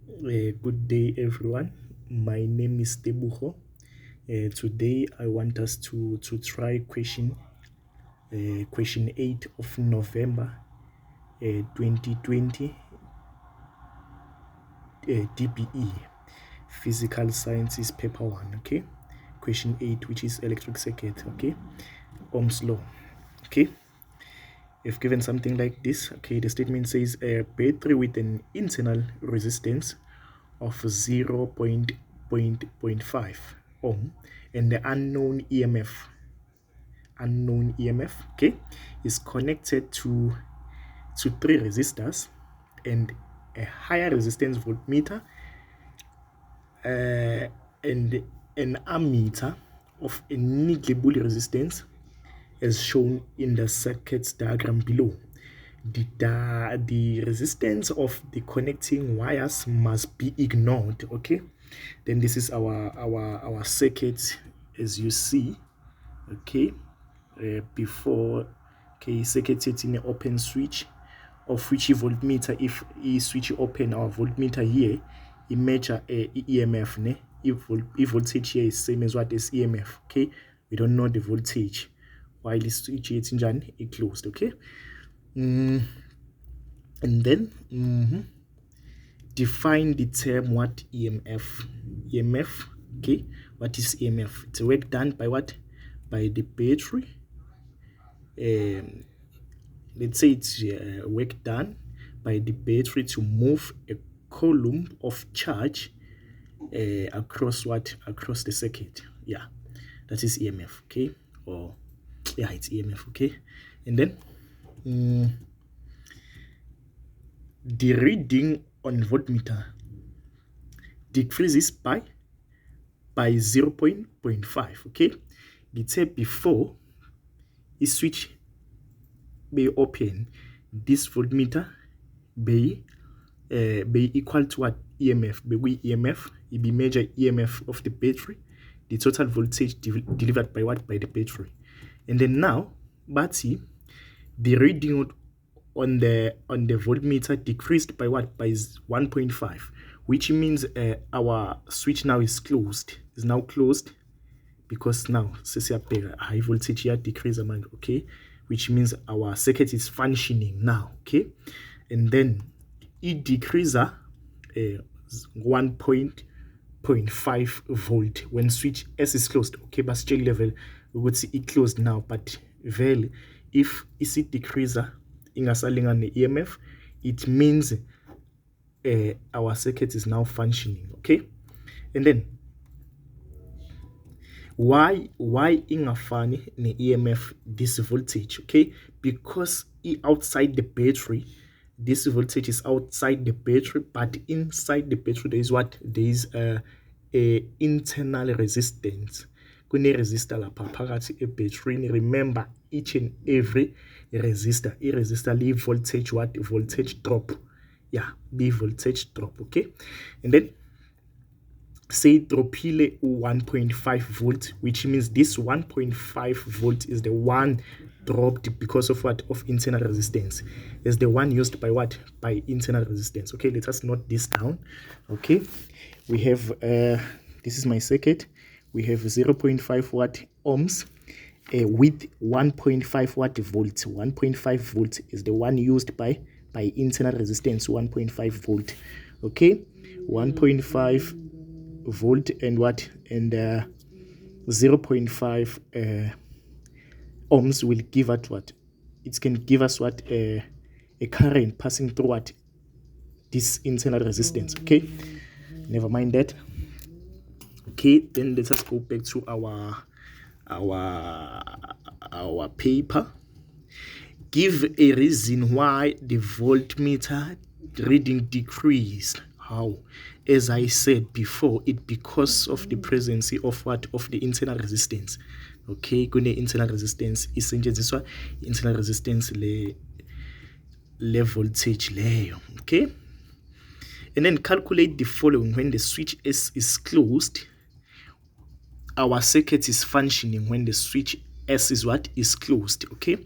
Good day, everyone. My name is Teboho. Today, I want us to try question 8 of November 2020 DPE Physical Sciences Paper 1. Okay, question 8, which is electric circuit. Okay, Ohm's law. Okay, if given something like this, okay, the statement says a battery with an internal resistance of 0.5 ohm and the unknown EMF, okay, is connected to three resistors and a higher resistance voltmeter and an ammeter of a negligible resistance as shown in the circuit diagram below. The resistance of the connecting wires must be ignored. Okay, then this is our circuit as you see. Okay, before, okay, circuit set in an open switch of which voltmeter, if we switch open our voltmeter here, it measure EMF ne? If voltage here is same as what is EMF. Okay, we don't know the voltage while the switch is in closed. Okay, and then define the term what EMF. Okay, what is EMF? It's work done by what? By the battery. Let's say it's work done by the battery to move a column of charge across the circuit. Yeah, that is EMF. Okay, or yeah, it's EMF. Okay, and then the reading on voltmeter decreases by 0.5. Okay, let's say before the switch be open, this voltmeter be equal to what? EMF. Be EMF, it be measure EMF of the battery, the total voltage delivered by what? By the battery. And then now, but see, the reading on the voltmeter decreased by what? By 1.5, which means our switch now is now closed, because now high voltage here decrease amount. Okay, which means our circuit is functioning now. Okay, and then it decreases 1.5 volt when switch S is closed. Okay, but still level we would see it closed now, but well, if it decreases ingasalinga the EMF, it means our circuit is now functioning. Okay, and then why ingafani ne EMF this voltage? Okay, because outside the battery, this voltage is outside the battery, but inside the battery there is what? There is a internal resistance. Kune resistor lapha phakathi ebattery. Remember, each and every resistor, le voltage what? Voltage drop. Yeah, the voltage drop. Okay, and then say dropile 1.5 volt, which means this 1.5 volt is the one dropped because of what? Of internal resistance. Is the one used by what? By internal resistance. Okay, let us note this down. Okay, we have this is my circuit. We have 0.5 watt ohms with 1.5 watt volts. 1.5 volt is the one used by internal resistance. 1.5 volt. Okay, 1.5 volt and what? And 0.5 ohms will give us what? It can give us what? A current passing through what? This internal resistance. Okay, never mind that. Okay, then let us go back to our paper. Give a reason why the voltmeter reading decreased. How? As I said before, it because of the presence of what? Of the internal resistance. Okay, kune internal resistance isetshenziswa internal resistance le voltage leyo. Okay, and then calculate the following. When the switch S is closed, our circuit is functioning when the switch S is what? Is closed. Okay,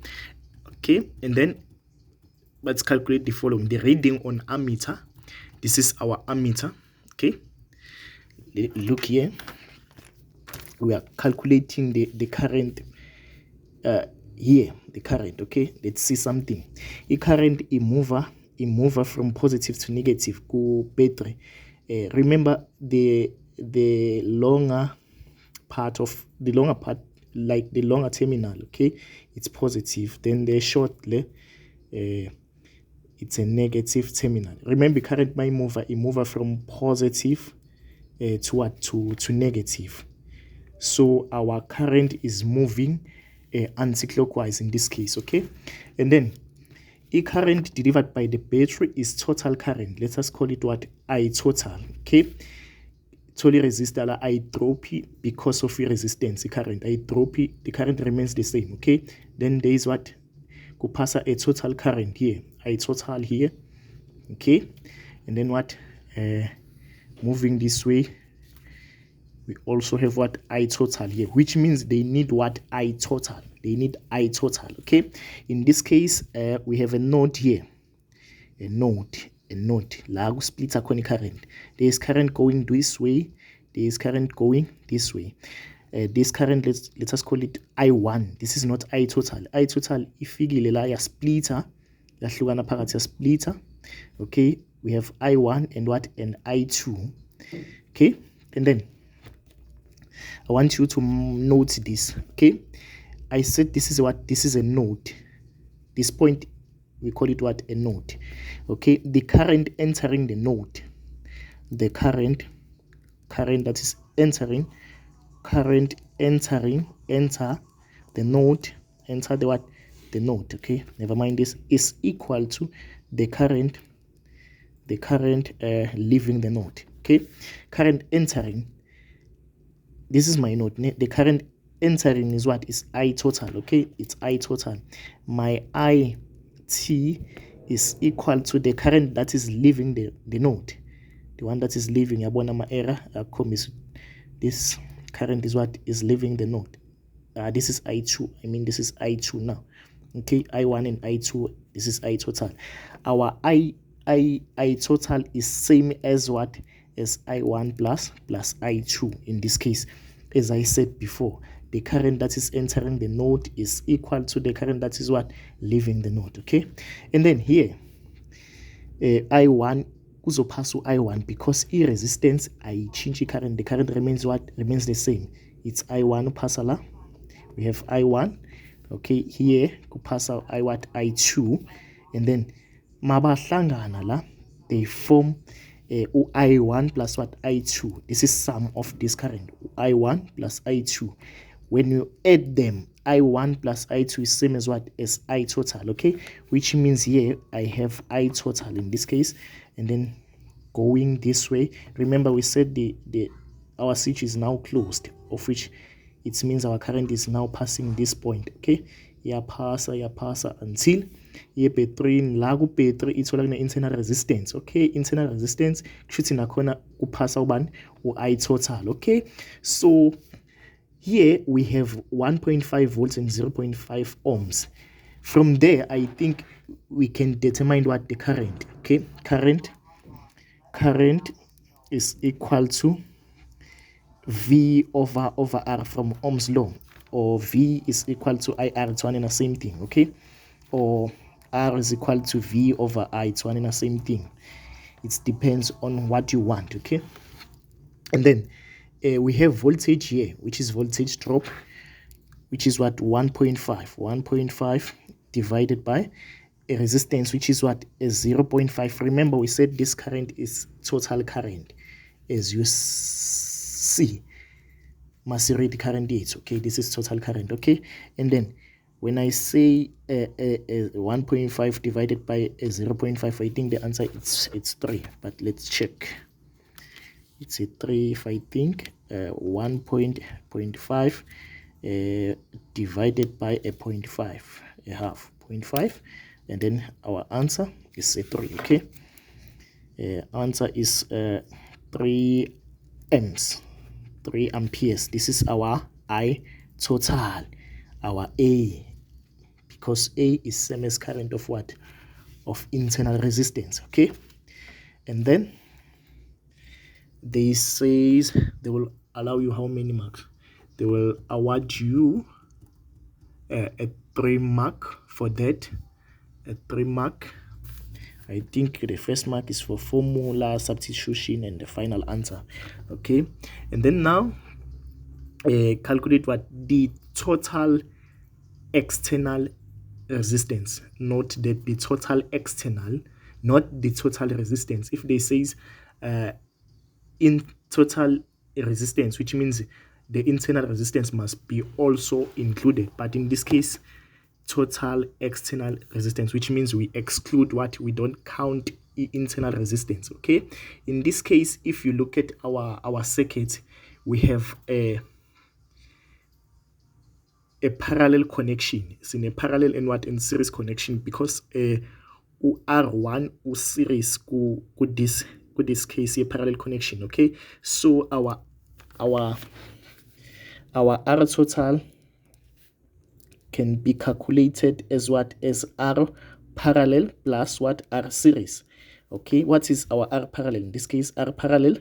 and then let's calculate the following. The reading on ammeter This is our ammeter. Okay, look here, we are calculating the current here, the current. Okay, let's see something. The current mover from positive to negative ku battery. Remember the longer part, like the longer terminal, okay, it's positive, then the shortly it's a negative terminal. Remember, current by mover from positive to what, to negative. So our current is moving anti-clockwise in this case. Okay, and then a current delivered by the battery is total current. Let us call it what, I total. Okay, totally resistor la I drop because of resistance. The current I drop, the current remains the same. Okay, then there is what, kupasa a total current here, I total here. Okay, and then what, moving this way, we also have what, I total here, which means they need what, I total. They need I total. Okay, in this case, we have a node here, a node la splits khona current. There is current going this way, there is current going this way. This current, let us call it I1. This is not I total. I total ifikile la ya splitter, yahlukana phakathi ya splitter. Okay, we have I1 and what, and I2. Okay, and then I want you to note this. Okay, I said this is what, this is a node. This point, we call it what, a node. Okay, the current entering the node, the current that is entering, enter the node, enter the what, the node. Okay, never mind, this is equal to the current leaving the node. Okay, current entering, this is my node. The current entering is what, is I total. Okay, it's I total. My IT is equal to the current that is leaving the node, the one that is leaving. Yabona ma error this current is what, is leaving the node. This is I2, I mean this is I2 now. Okay, I1 and I2, this is I total. Our I total is same as what, as I1 plus I2 in this case. As I said before, the current that is entering the node is equal to the current that is what, leaving the node. Okay, and then here I1 kuzopass I1 because resistance I change current, the current remains what, remains the same. It's I1 pasala, we have I1. Okay, here kupasa I2, and then mabahlangana la, they form I1 plus what, I2. This is sum of this current, I1 plus I2. When you add them, I1 plus I2 is same as what, as I total. Okay, which means here I have I total in this case. And then going this way, remember we said our switch is now closed, of which it means our current is now passing this point. Okay, pasa until battery la ku battery ithola kune internal resistance. Okay, internal resistance kushuthi nakhona kuphasa ubani, I total. Okay, so here we have 1.5 volts and 0.5 ohms. From there, I think we can determine what the current. Okay, current is equal to V over R from Ohm's law, or V is equal to IR. It's one and the same thing. Okay, or R is equal to V over I. It's one and the same thing. It depends on what you want. Okay, and then we have voltage here, which is voltage drop, which is what, 1.5 divided by a resistance, which is what, a 0.5. Remember we said this current is total current, as you see maserate current is. Okay, this is total current. Okay, and then when I say 1.5 divided by a 0.5, I think the answer it's 3, but let's check. It's a 3 if I think. 1.5 divided by a 0.5, a half, 0.5, and then our answer is a 3. Okay, answer is 3 amperes. This is our I total, our A, because A is same as current of what, of internal resistance. Okay, And then they says they will allow you how many marks? They will award you a 3 mark for that. A 3 mark. I think the first mark is for formula substitution and the final answer. Okay, and then now calculate what the total external resistance. Note that the total external, not the total resistance. If they says in total resistance, which means the internal resistance must be also included, but in this case total external resistance, which means we exclude what we don't count internal resistance. Okay, in this case, if you look at our circuit, we have a parallel connection. It's in a parallel and what in series connection, because R1 series could this case a parallel connection. Okay, so our R total can be calculated as what? As R parallel plus what? R series. Okay, what is our R parallel? In this case, R parallel,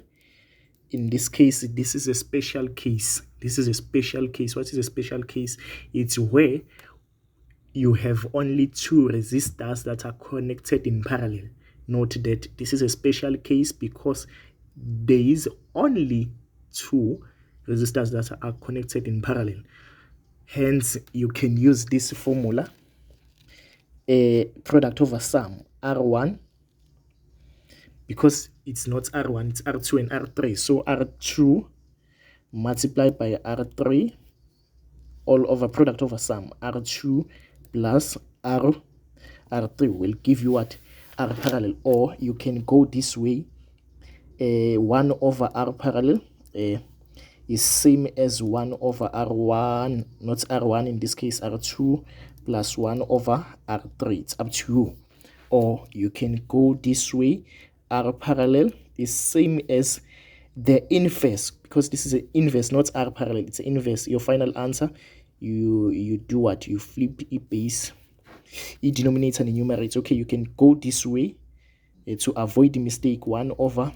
in this case, this is a special case. This is a special case. What is a special case? It's where you have only two resistors that are connected in parallel. Note that this is a special case because there is only two resistors that are connected in parallel. Hence, you can use this formula, a product over sum, R1, because it's not R1, it's R2 and R3. So R2 multiplied by R3 all over product over sum, R2 plus R3 will give you what? R parallel. Or you can go this way, 1 over R parallel is same as 1 over R1, not R1, in this case R2 plus 1 over R3. It's up to you. Or you can go this way, R parallel is same as the inverse, because this is an inverse, not R parallel, it's an inverse. Your final answer, you do what? You flip e base, e denominator and numerator. Okay, you can go this way to avoid the mistake. 1 over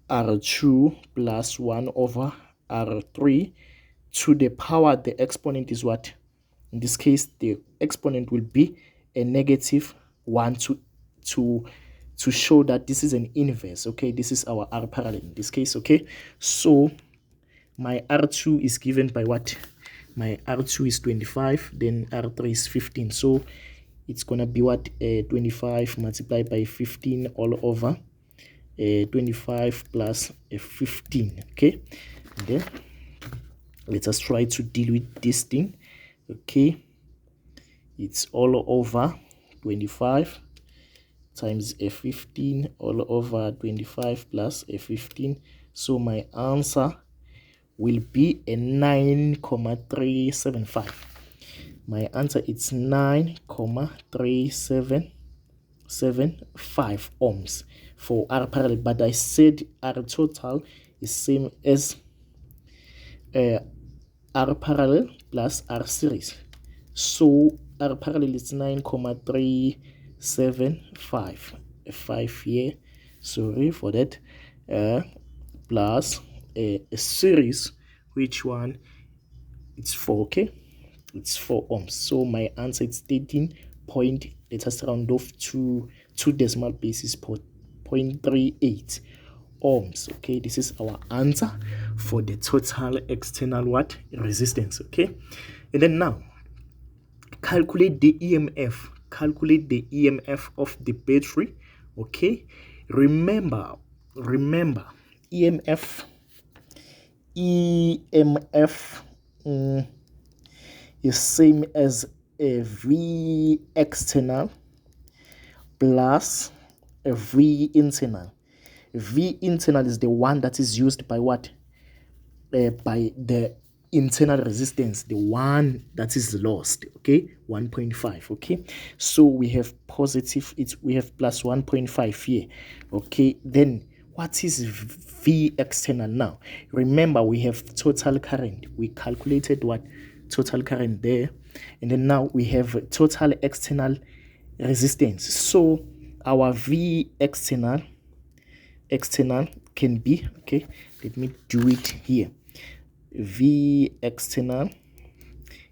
R2 plus 1 over R3 to the power, the exponent is what? In this case, the exponent will be a negative 1 to show that this is an inverse. Okay, this is our R parallel in this case. Okay, so my R2 is given by what? My R2 is 25, then R3 is 15. So it's gonna be what? 25 multiplied by 15 all over 25 plus 15. Okay, and then let us try to deal with this thing. Okay, it's all over 25 times a 15 all over 25 plus a 15. So my answer will be a 9,375. My answer is 9,375 ohms for R parallel, but I said R total is same as R parallel plus R series. So R parallel is 9,375. 5 here, sorry for that, plus a series, which one? It's 4. Okay, it's 4 ohms. So my answer is 13 point, let us round off to 2 decimal places, 0.38 ohms. Okay, this is our answer for the total external what? Resistance. Okay, and then now calculate the EMF. Calculate the EMF of the battery. Okay, remember EMF is same as a V external plus a V internal. V internal is the one that is used by what? By the internal resistance, the one that is lost. Okay, 1.5. Okay, so we have positive, we have plus 1.5 here. Okay, then what is V external now? Remember, we have total current. We calculated what? Total current there, and then now we have total external resistance. So our V external can be, okay, let me do it here. V external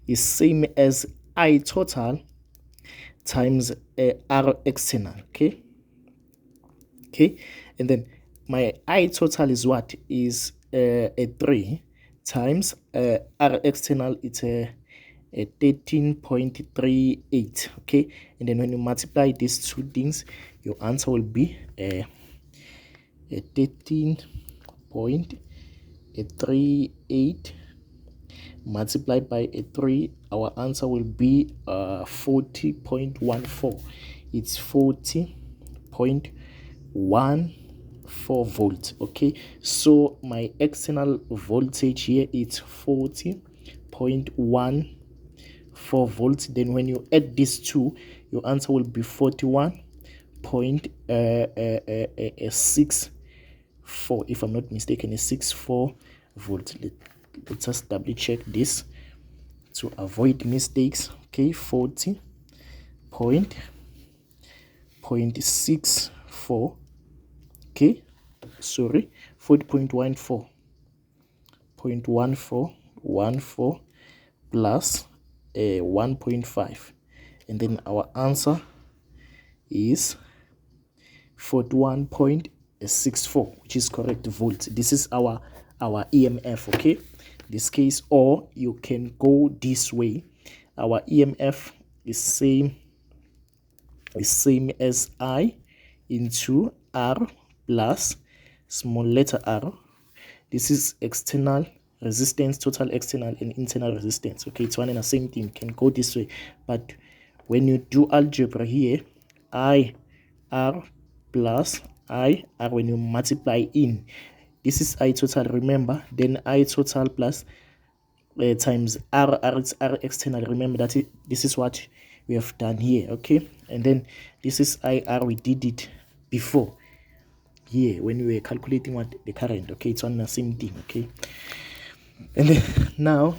is same as I total times R external, okay, and then my I total is what is a 3 times R external, it's a 13.38, okay, and then when you multiply these two things, your answer will be a 13.38 multiplied by a 3. Our answer will be 40.14. It's 40.14 volts, okay. So my external voltage here is 40.14 volts. Then when you add these two, your answer will be 41.64, if I'm not mistaken, is 64 volts. Let's just double check this to avoid mistakes. Okay, 40.64, okay, sorry, 40.14 plus 1.5, and then our answer is 41.64, which is correct volts. This is our EMF, okay, this case. Or you can go this way. Our EMF is same as I into R plus small letter r. This is external resistance, total external and internal resistance, okay. It's one and the same thing, can go this way. But when you do algebra here, I R plus I R, when you multiply in, this is I total, remember, then I total plus times R it's R external, remember that this is what we have done here, okay. And then this is IR, we did it before here when we were calculating what the current, okay. It's on the same thing, okay. And then now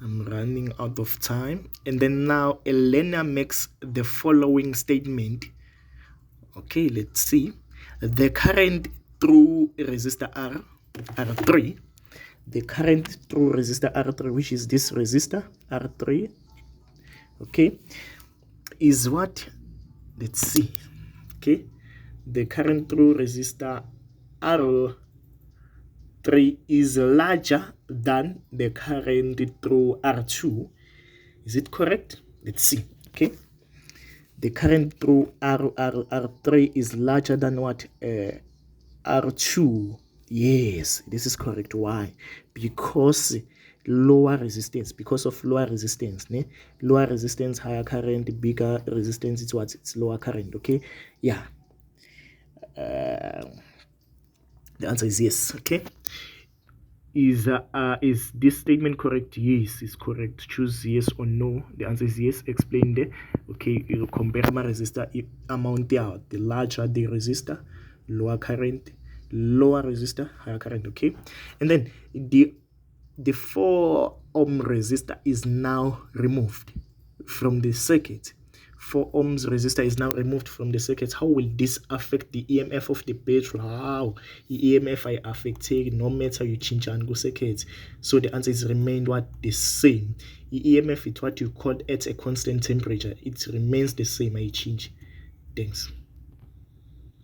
I'm running out of time. And then now a learner makes the following statement, okay. Let's see. The current through resistor R3, the current through resistor R3, which is this resistor R3, okay, is what? Let's see, okay. The current through resistor R3 is larger than the current through R2. Is it correct? Let's see, okay. The current through R3 is larger than what? R2. Yes, this is correct. Why? Because lower resistance, because of lower resistance, ne? Lower resistance, higher current, bigger resistance, it's what? It's lower current, okay. Yeah, the answer is yes, okay. Is this statement correct? Yes, is correct. Choose yes or no. The answer is yes. Explain there. Okay, you compare my resistor amount out. The larger the resistor, lower current, lower resistor, higher current, okay. And then the 4 ohm resistor is now removed from the circuit. 4 ohms resistor is now removed from the circuit. How will this affect the EMF of the battery? How the EMF I affected no matter you change and go circuit? So the answer is remained what? The same. The EMF is what you call at a constant temperature. It remains the same. I change. Thanks.